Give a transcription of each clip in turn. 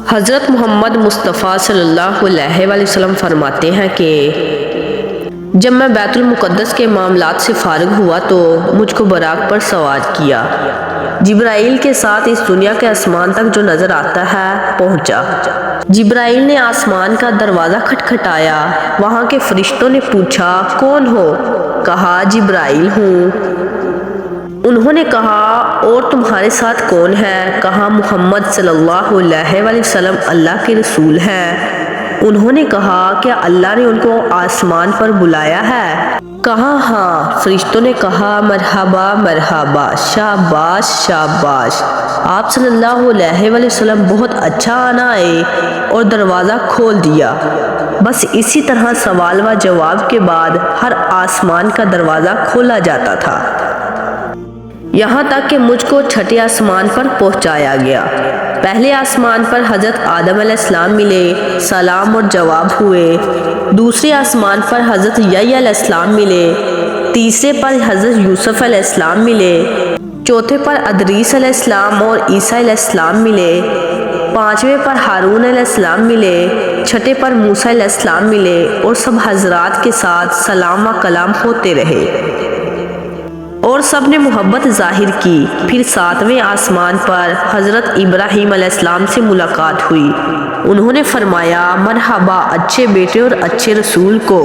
حضرت محمد مصطفیٰ صلی اللہ علیہ وسلم فرماتے ہیں کہ جب میں بیت المقدس کے معاملات سے فارغ ہوا تو مجھ کو براق پر سوار کیا، جبرائیل کے ساتھ اس دنیا کے آسمان تک جو نظر آتا ہے پہنچا۔ جبرائیل نے آسمان کا دروازہ کھٹکھٹایا، وہاں کے فرشتوں نے پوچھا کون ہو؟ کہا جبرائیل ہوں۔ انہوں نے کہا اور تمہارے ساتھ کون ہے؟ کہا محمد صلی اللہ علیہ وسلم اللہ کے رسول ہیں۔ انہوں نے کہا کیا اللہ نے ان کو آسمان پر بلایا ہے؟ کہا ہاں۔ فرشتوں نے کہا مرحبا مرحبا، شاباش شاباش، آپ صلی اللہ علیہ وسلم بہت اچھا آنا آئے، اور دروازہ کھول دیا۔ بس اسی طرح سوال و جواب کے بعد ہر آسمان کا دروازہ کھولا جاتا تھا، یہاں تک کہ مجھ کو چھٹے آسمان پر پہنچایا گیا۔ پہلے آسمان پر حضرت آدم علیہ السلام ملے، سلام اور جواب ہوئے۔ دوسرے آسمان پر حضرت یحییٰ علیہ السلام ملے۔ تیسرے پر حضرت یوسف علیہ السلام ملے۔ چوتھے پر ادریس علیہ السلام اور عیسیٰ علیہ السلام ملے۔ پانچویں پر ہارون علیہ السلام ملے۔ چھٹے پر موسیٰ علیہ السلام ملے، اور سب حضرات کے ساتھ سلام و کلام ہوتے رہے، اور سب نے محبت ظاہر کی۔ پھر ساتویں آسمان پر حضرت ابراہیم علیہ السلام سے ملاقات ہوئی۔ انہوں نے فرمایا مرحبا اچھے بیٹے اور اچھے رسول کو۔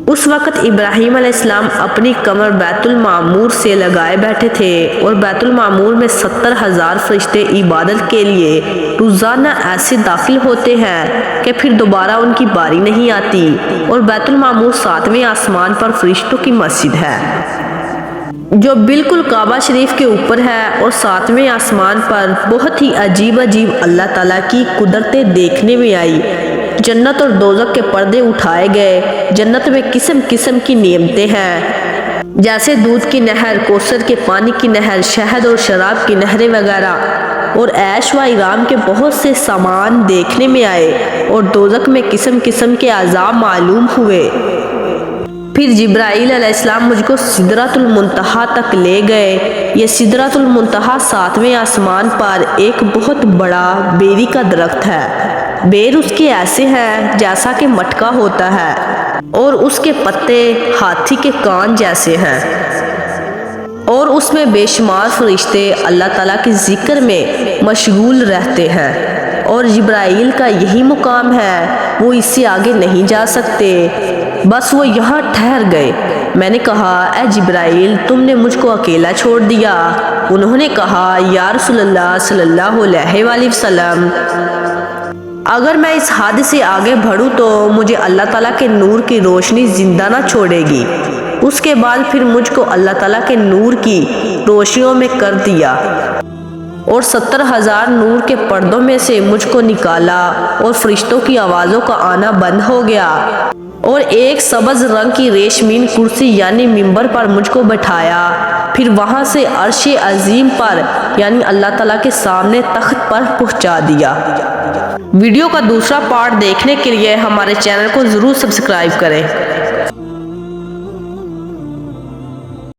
اس وقت ابراہیم علیہ السلام اپنی کمر بیت المعمور سے لگائے بیٹھے تھے، اور بیت المعمور میں 70,000 فرشتے عبادت کے لیے روزانہ ایسے داخل ہوتے ہیں کہ پھر دوبارہ ان کی باری نہیں آتی، اور بیت المعمور 7ویں آسمان پر فرشتوں کی مسجد ہے جو بالکل کعبہ شریف کے اوپر ہے، اور 7ویں آسمان پر بہت ہی عجیب عجیب اللہ تعالیٰ کی قدرتیں دیکھنے میں آئی۔ جنت اور دوزخ کے پردے اٹھائے گئے۔ جنت میں قسم قسم کی نعمتیں ہیں، جیسے دودھ کی نہر، کوثر کے پانی کی نہر، شہد اور شراب کی نہریں وغیرہ، اور عیش و آرام کے بہت سے سامان دیکھنے میں آئے، اور دوزخ میں قسم قسم کے عذاب معلوم ہوئے۔ پھر جبرائیل علیہ السلام مجھ کو سدرۃ المنتہا تک لے گئے۔ یہ سدرۃ المنتہا 7ویں آسمان پر ایک بہت بڑا بیری کا درخت ہے۔ بیر اس کے ایسے ہیں جیسا کہ مٹکا ہوتا ہے، اور اس کے پتے ہاتھی کے کان جیسے ہیں، اور اس میں بے شمار فرشتے اللہ تعالیٰ کے ذکر میں مشغول رہتے ہیں، اور جبرائیل کا یہی مقام ہے، وہ اس سے آگے نہیں جا سکتے، بس وہ یہاں ٹھہر گئے۔ میں نے کہا اے جبرائیل تم نے مجھ کو اکیلا چھوڑ دیا؟ انہوں نے کہا یا رسول اللہ صلی اللہ علیہ وآلہ وسلم، اگر میں اس حد سے آگے بڑھوں تو مجھے اللہ تعالیٰ کے نور کی روشنی زندہ نہ چھوڑے گی۔ اس کے بعد پھر مجھ کو اللہ تعالیٰ کے نور کی روشنیوں میں کر دیا، اور 70,000 نور کے پردوں میں سے مجھ کو نکالا، اور فرشتوں کی آوازوں کا آنا بند ہو گیا، اور ایک سبز رنگ کی ریشمین کرسی یعنی منبر پر مجھ کو بٹھایا۔ پھر وہاں سے عرش عظیم پر یعنی اللہ تعالیٰ کے سامنے تخت پر پہنچا دیا۔ ویڈیو کا دوسرا پارٹ دیکھنے کے لیے ہمارے چینل کو ضرور سبسکرائب کریں۔